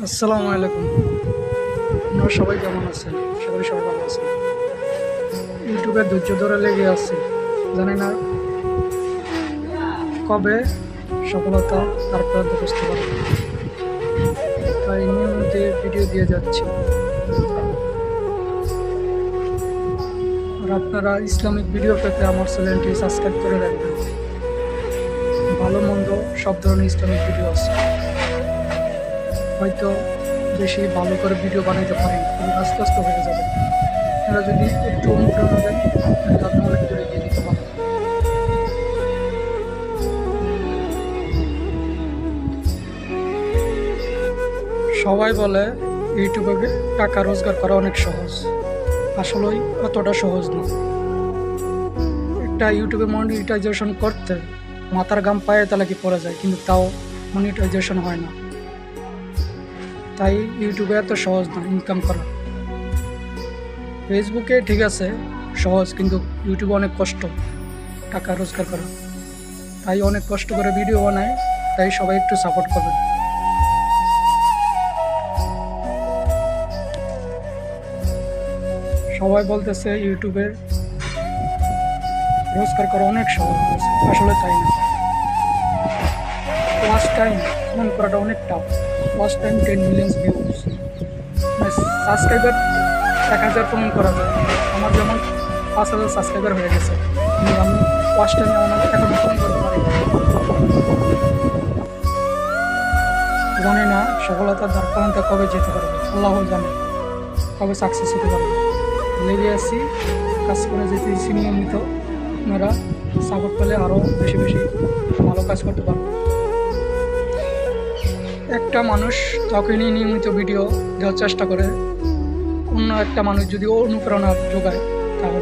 আসসালামু আলাইকুম। আপনারা সবাই কেমন আছেন? সবাই ভালো আছেন। ইউটিউবে ধৈর্য ধরে লেগে আছে, জানি না কবে সফলতা তারপর বুঝতে পারবো। তাই নিয়মিত ভিডিও দিয়ে যাচ্ছি। আর আপনারা ইসলামিক ভিডিও পেতে আমার চ্যানেলটি সাবস্ক্রাইব করে রাখবেন। ভালো মন্দ সব ধরনের ইসলামিক ভিডিও আছে। হয়তো বেশি ভালো করে ভিডিও বানাইতে পারেন, কিন্তু আস্তে আস্তে হয়ে যাবে। আপনারা যদি একটু অনুপ্রেরণা দেন, তাহলে আপনি অনেক দূরে এগিয়ে দিতে পারেন। সবাই বলে ইউটিউবে টাকা রোজগার করা অনেক সহজ, আসলেই অতটা সহজ না। একটা ইউটিউবে মনিটাইজেশন করতে মাথার ঘাম পায়ে তাহলে কি পড়ে যায়, কিন্তু তাও মনিটাইজেশন হয় না। তাই ইউটিউবে এত সহজ না ইনকাম করা। ফেসবুকে ঠিক আছে সহজ, কিন্তু ইউটিউবে অনেক কষ্ট টাকা রোজগার করা। তাই অনেক কষ্ট করে ভিডিও বানায়, তাই সবাই একটু সাপোর্ট করবেন। সবাই বলতেছে ইউটিউবে রোজগার করা অনেক সহজ, আসলে তাই না। ওয়াচ টাইম অন করাটা অনেক tough. Watch time 10 million views, subscriber 1000 পূরণ করা যায়। আমার যেমন 5000 সাবস্ক্রাইবার হয়ে গেছে, কিন্তু আমি ওয়াচ টাইম এখন পূরণ করতে পারি না। জানি না সফলতার দ্বার প্রান্তে কবে যেতে পারবে, আল্লাহ জানে কবে সাকসেস হতে পারবে। লেগে আছি, কাজ করে যেতেছি নিয়মিত। আপনারা সাপোর্ট পেলে আরও বেশি বেশি ভালো কাজ করতে পারবো। একটা মানুষ যখনই নিয়মিত ভিডিও দেওয়ার চেষ্টা করে, অন্য একটা মানুষ যদি অনুপ্রেরণা যোগায়, তাহলে